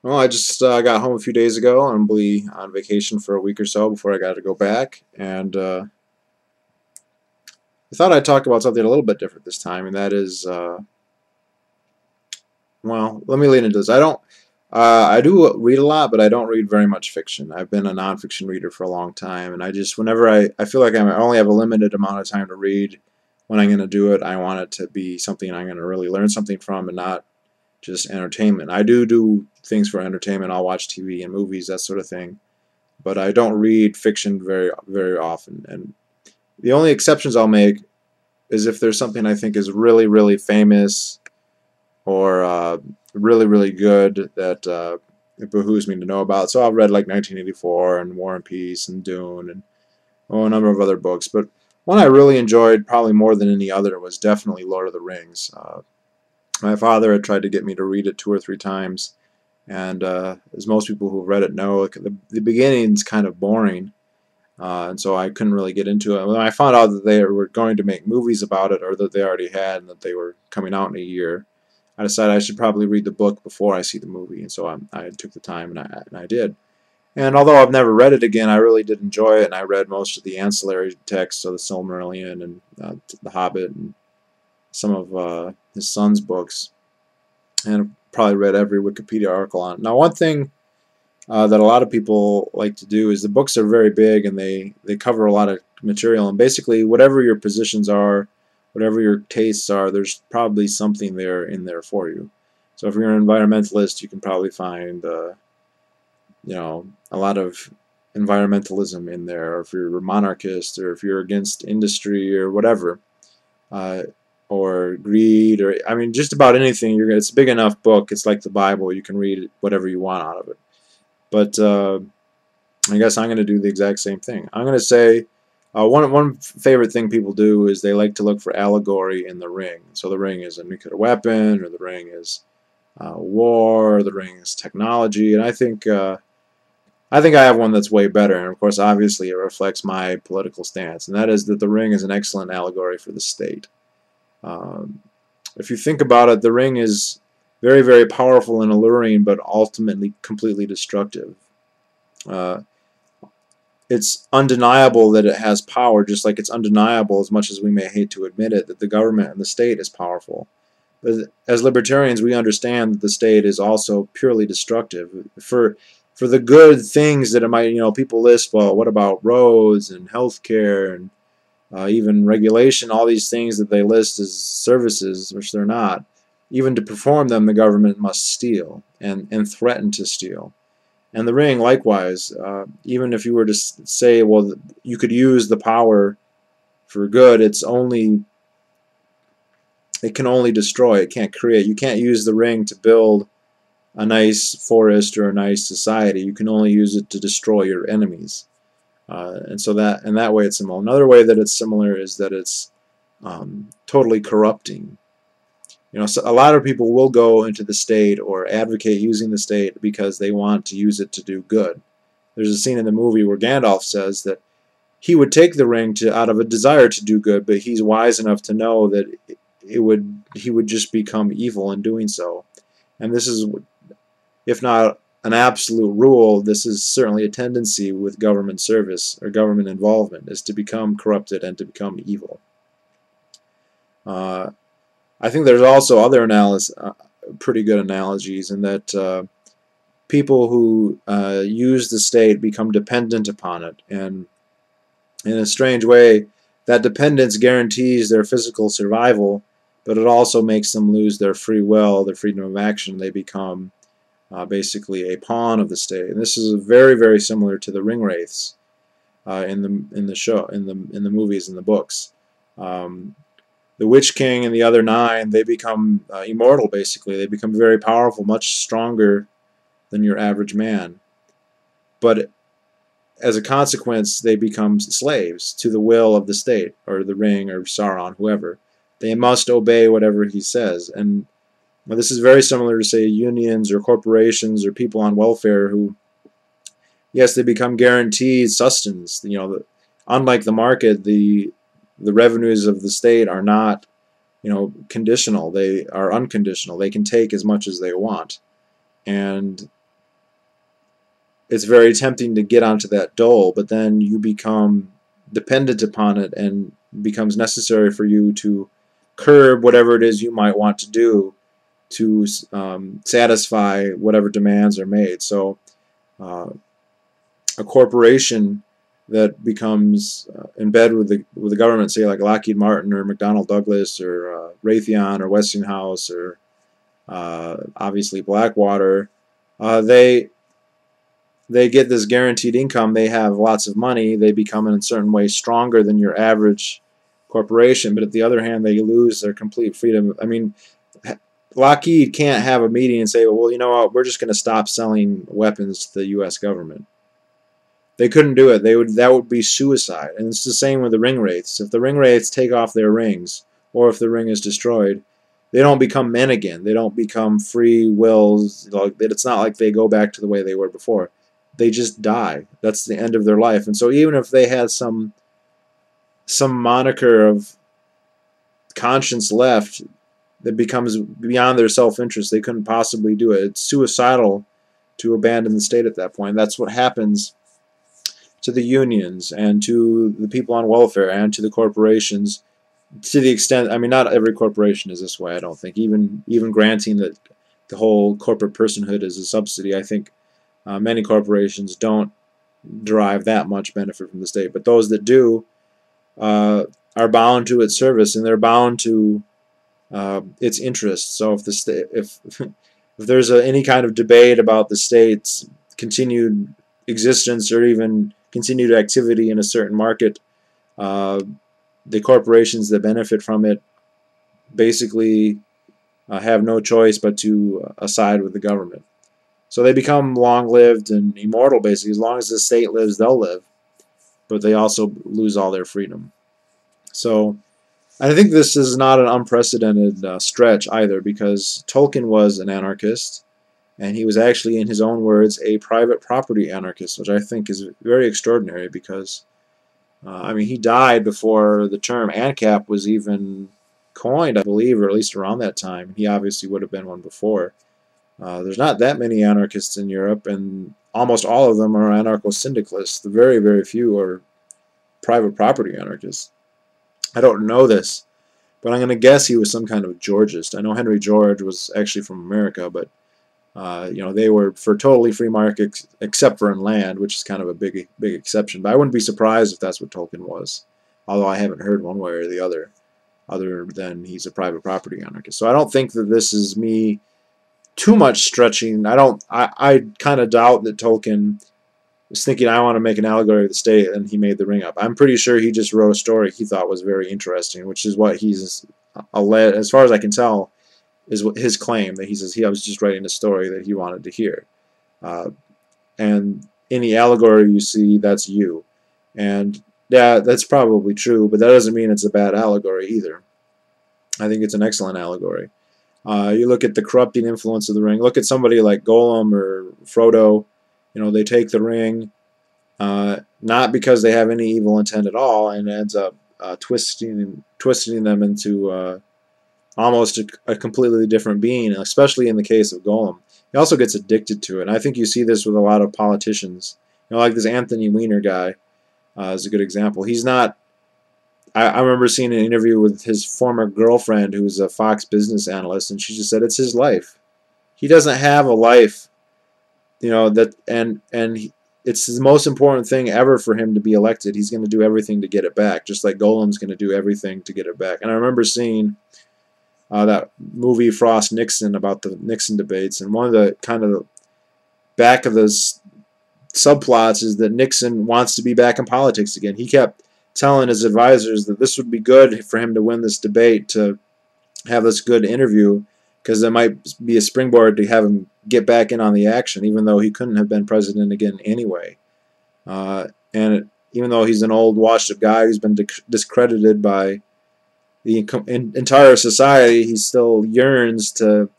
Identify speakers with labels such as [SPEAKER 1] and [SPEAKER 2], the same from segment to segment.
[SPEAKER 1] Well, I just got home a few days ago. I'm gonna be on vacation for a week or so before I got to go back, and I thought I'd talk about something a little bit different this time, and that is, well, let me lean into this. I do read a lot, but I don't read very much fiction. I've been a nonfiction reader for a long time, and whenever I feel like I only have a limited amount of time to read, when I'm going to do it, I want it to be something I'm going to really learn something from, and not just entertainment. I do things for entertainment. I'll watch TV and movies, that sort of thing, but I don't read fiction very often. And the only exceptions I'll make is if there's something I think is really famous or really good that it behooves me to know about. So I've read like 1984 and War and Peace and Dune and a number of other books. But one I really enjoyed, probably more than any other, was definitely Lord of the Rings. My father had tried to get me to read it 2 or 3 times, and as most people who've read it know, the beginning's kind of boring, and so I couldn't really get into it. When I found out that they were going to make movies about it, or that they already had, and that they were coming out in a year, I decided I should probably read the book before I see the movie, and so I took the time, and I did. And although I've never read it again, I really did enjoy it, and I read most of the ancillary texts, so the Silmarillion and the Hobbit and some of his son's books, and I've probably read every Wikipedia article on it. Now, one thing that a lot of people like to do is the books are very big, and they cover a lot of material, and basically whatever your positions are, whatever your tastes are, there's probably something there in there for you. So if you're an environmentalist, you can probably find a lot of environmentalism in there, or if you're a monarchist, or if you're against industry or whatever, or greed, or I mean just about anything. It's a big enough book. It's like the Bible. You can read whatever you want out of it. But I guess I'm going to do the exact same thing. I'm going to say one favorite thing people do is they like to look for allegory in the ring. So the ring is a nuclear weapon, or the ring is war, or the ring is technology, and I think I have one that's way better, and of course obviously it reflects my political stance, and that is that the ring is an excellent allegory for the state. If you think about it, the ring is very powerful and alluring, but ultimately completely destructive. It's undeniable that it has power, just like it's undeniable, as much as we may hate to admit it, that the government and the state is powerful. But as libertarians, we understand that the state is also purely destructive. For the good things that it might, people list, well, what about roads and healthcare and even regulation, all these things that they list as services, which they're not. Even to perform them, the government must steal and threaten to steal. And the ring, likewise, even if you were to say, well, you could use the power for good, it can only destroy, it can't create. You can't use the ring to build a nice forest or a nice society. You can only use it to destroy your enemies. And so that way it's similar. Another way that it's similar is that it's totally corrupting. So a lot of people will go into the state or advocate using the state because they want to use it to do good. There's a scene in the movie where Gandalf says that he would take the ring out of a desire to do good, but he's wise enough to know that he would just become evil in doing so. And this is, if not an absolute rule, this is certainly a tendency with government service or government involvement, is to become corrupted and to become evil. I think there's also other pretty good analogies, in that people who use the state become dependent upon it, and in a strange way, that dependence guarantees their physical survival, but it also makes them lose their free will, their freedom of action. They become basically a pawn of the state, and this is very similar to the ring wraiths in the movies and the books. The Witch King and the other 9, they become immortal, basically. They become very powerful, much stronger than your average man. But as a consequence, they become slaves to the will of the state, or the ring, or Sauron, whoever. They must obey whatever he says. And this is very similar to, say, unions or corporations or people on welfare who, yes, they become guaranteed sustenance. Unlike the market, the revenues of the state are not, conditional. They are unconditional. They can take as much as they want. And it's very tempting to get onto that dole, but then you become dependent upon it and becomes necessary for you to curb whatever it is you might want to do to satisfy whatever demands are made. So a corporation that becomes in bed with the government, say like Lockheed Martin or McDonnell Douglas or Raytheon or Westinghouse or obviously Blackwater, they get this guaranteed income. They have lots of money. They become in a certain way stronger than your average corporation. But at the other hand, they lose their complete freedom. I mean, Lockheed can't have a meeting and say, well, you know what, we're just going to stop selling weapons to the U.S. government. They couldn't do it. That would be suicide. And it's the same with the ring wraiths. If the ring wraiths take off their rings, or if the ring is destroyed, they don't become men again. They don't become free wills. It's not like they go back to the way they were before. They just die. That's the end of their life. And so even if they had some moniker of conscience left, that becomes beyond their self-interest. They couldn't possibly do it. It's suicidal to abandon the state at that point. That's what happens to the unions and to the people on welfare and to the corporations, to the extent, I mean, not every corporation is this way, I don't think. Even granting that the whole corporate personhood is a subsidy, I think many corporations don't derive that much benefit from the state. But those that do are bound to its service, and they're bound to its interests. So if there's any kind of debate about the state's continued existence or even continued activity in a certain market, the corporations that benefit from it basically have no choice but to side with the government. So they become long-lived and immortal, basically. As long as the state lives, they'll live. But they also lose all their freedom. So I think this is not an unprecedented stretch either, because Tolkien was an anarchist, and he was actually, in his own words, a private property anarchist, which I think is very extraordinary because, I mean, he died before the term ANCAP was even coined, I believe, or at least around that time. He obviously would have been one before. There's not that many anarchists in Europe, and almost all of them are anarcho-syndicalists. The very, very few are private property anarchists. I don't know this, but I'm going to guess he was some kind of Georgist. I know Henry George was actually from America, but you know, they were for totally free market except for in land, which is kind of a big exception. But I wouldn't be surprised if that's what Tolkien was, although I haven't heard one way or the other than he's a private property anarchist. So I don't think that this is me too much stretching. I kind of doubt that Tolkien was thinking, I want to make an allegory of the state, and he made the ring up. I'm pretty sure he just wrote a story he thought was very interesting, which is what he's as far as I can tell, is what his claim, that he says I was just writing a story that he wanted to hear. And any allegory you see, that's you. And yeah, that's probably true, but that doesn't mean it's a bad allegory either. I think it's an excellent allegory. You look at the corrupting influence of the ring. Look at somebody like Gollum or Frodo. You know, they take the ring not because they have any evil intent at all, and it ends up twisting them into almost a completely different being, especially in the case of Gollum. He also gets addicted to it, and I think you see this with a lot of politicians. You know, like this Anthony Weiner guy is a good example. He's not... I remember seeing an interview with his former girlfriend, who was a Fox business analyst, and she just said it's his life. He doesn't have a life, you know, it's the most important thing ever for him to be elected. He's going to do everything to get it back, just like Gollum's going to do everything to get it back. And I remember seeing that movie Frost Nixon about the Nixon debates, and one of the kind of back of the subplots is that Nixon wants to be back in politics again. He kept telling his advisors that this would be good for him to win this debate, to have this good interview, because it might be a springboard to have him get back in on the action, even though he couldn't have been president again anyway. And even though he's an old, washed-up guy who's been discredited by the entire society, he still yearns to,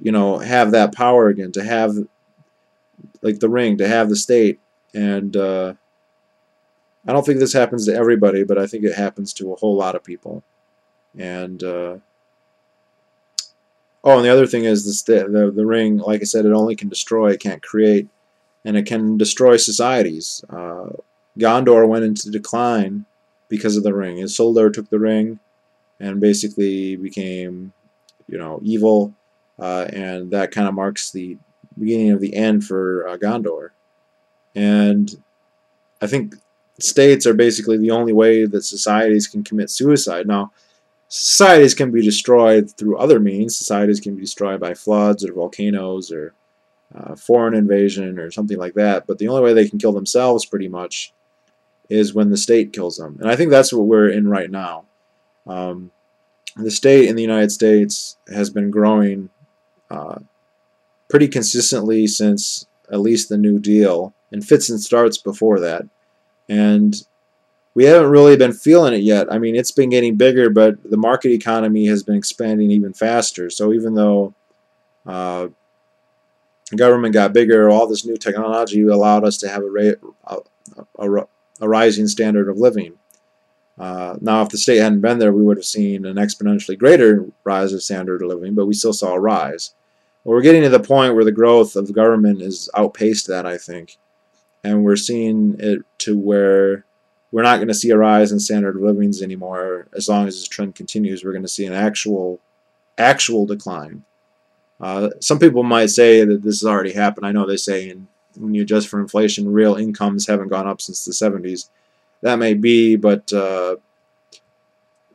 [SPEAKER 1] you know, have that power again, to have, like, the ring, to have the state. And I don't think this happens to everybody, but I think it happens to a whole lot of people. And oh, and the other thing is the ring, like I said, it only can destroy, it can't create. and it can destroy societies. Gondor went into decline because of the ring. Isildur took the ring and basically became, evil, and that kind of marks the beginning of the end for Gondor. And I think states are basically the only way that societies can commit suicide. Now, societies can be destroyed through other means. Societies can be destroyed by floods or volcanoes or foreign invasion or something like that. But the only way they can kill themselves, pretty much, is when the state kills them. And I think that's what we're in right now. The state in the United States has been growing pretty consistently since at least the New Deal, and fits and starts before that. And we haven't really been feeling it yet. I mean, it's been getting bigger, but the market economy has been expanding even faster. So even though the government got bigger, all this new technology allowed us to have a rising standard of living. Now, if the state hadn't been there, we would have seen an exponentially greater rise of standard of living, but we still saw a rise. Well, we're getting to the point where the growth of the government has outpaced that, I think. And we're seeing it to where we're not going to see a rise in standard of livings anymore. As long as this trend continues, we're going to see an actual decline. Some people might say that this has already happened. I know they say when you adjust for inflation, real incomes haven't gone up since the 70s. That may be, but the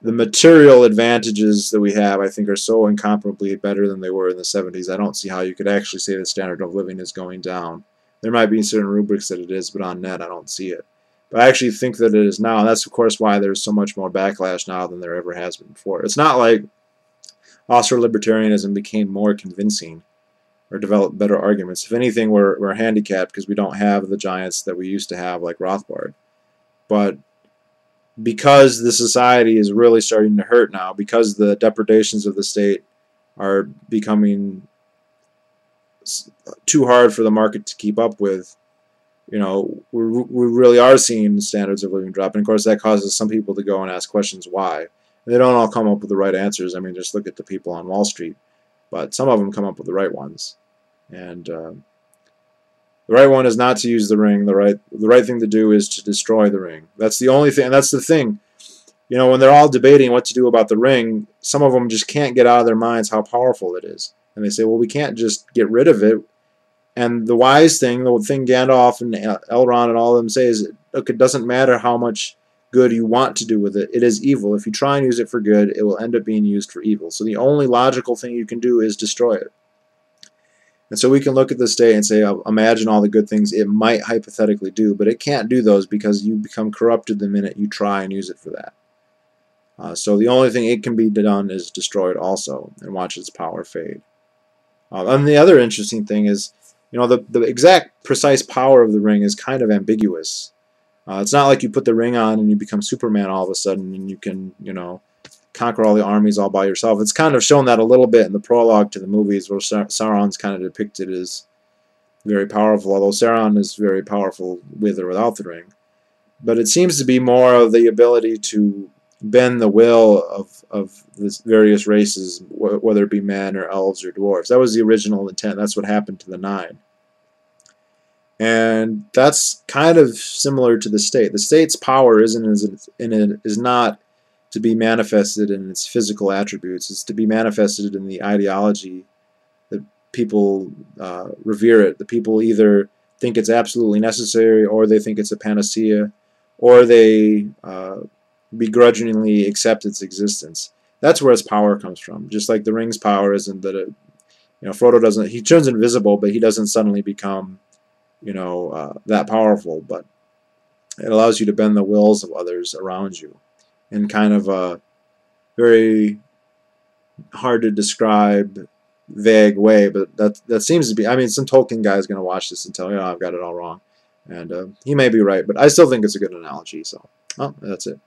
[SPEAKER 1] material advantages that we have, I think, are so incomparably better than they were in the 70s. I don't see how you could actually say the standard of living is going down. There might be certain rubrics that it is, but on net, I don't see it. But I actually think that it is now, and that's, of course, why there's so much more backlash now than there ever has been before. It's not like Austro-libertarianism became more convincing or developed better arguments. If anything, we're handicapped because we don't have the giants that we used to have, like Rothbard. But because the society is really starting to hurt now, because the depredations of the state are becoming too hard for the market to keep up with, we really are seeing standards of living drop. And of course that causes some people to go and ask questions why. And they don't all come up with the right answers. I mean, just look at the people on Wall Street. But some of them come up with the right ones. And the right one is not to use the ring. The right thing to do is to destroy the ring. That's the only thing, and that's the thing. When they're all debating what to do about the ring, some of them just can't get out of their minds how powerful it is. And they say, well, we can't just get rid of it. And the wise thing, the thing Gandalf and Elrond and all of them say is, look, it doesn't matter how much good you want to do with it. It is evil. If you try and use it for good, it will end up being used for evil. So the only logical thing you can do is destroy it. And so we can look at the state and say, imagine all the good things it might hypothetically do, but it can't do those because you become corrupted the minute you try and use it for that. So the only thing it can be done is destroyed also and watch its power fade. And the other interesting thing is, the exact precise power of the ring is kind of ambiguous. It's not like you put the ring on and you become Superman all of a sudden and you can, conquer all the armies all by yourself. It's kind of shown that a little bit in the prologue to the movies, where Sauron's kind of depicted as very powerful, although Sauron is very powerful with or without the ring. But it seems to be more of the ability to bend the will of the various races, whether it be men or elves or dwarves. That was the original intent. That's what happened to the Nine. And that's kind of similar to the state. The state's power is not to be manifested in its physical attributes. It's to be manifested in the ideology that people revere it. The people either think it's absolutely necessary, or they think it's a panacea, or they begrudgingly accept its existence. That's where its power comes from. Just like the ring's power isn't that Frodo doesn't, he turns invisible, but he doesn't suddenly become that powerful. But it allows you to bend the wills of others around you in kind of a very hard to describe, vague way, but that seems to be, I mean, some Tolkien guy is going to watch this and tell me, I've got it all wrong. And he may be right, but I still think it's a good analogy. So, well, that's it.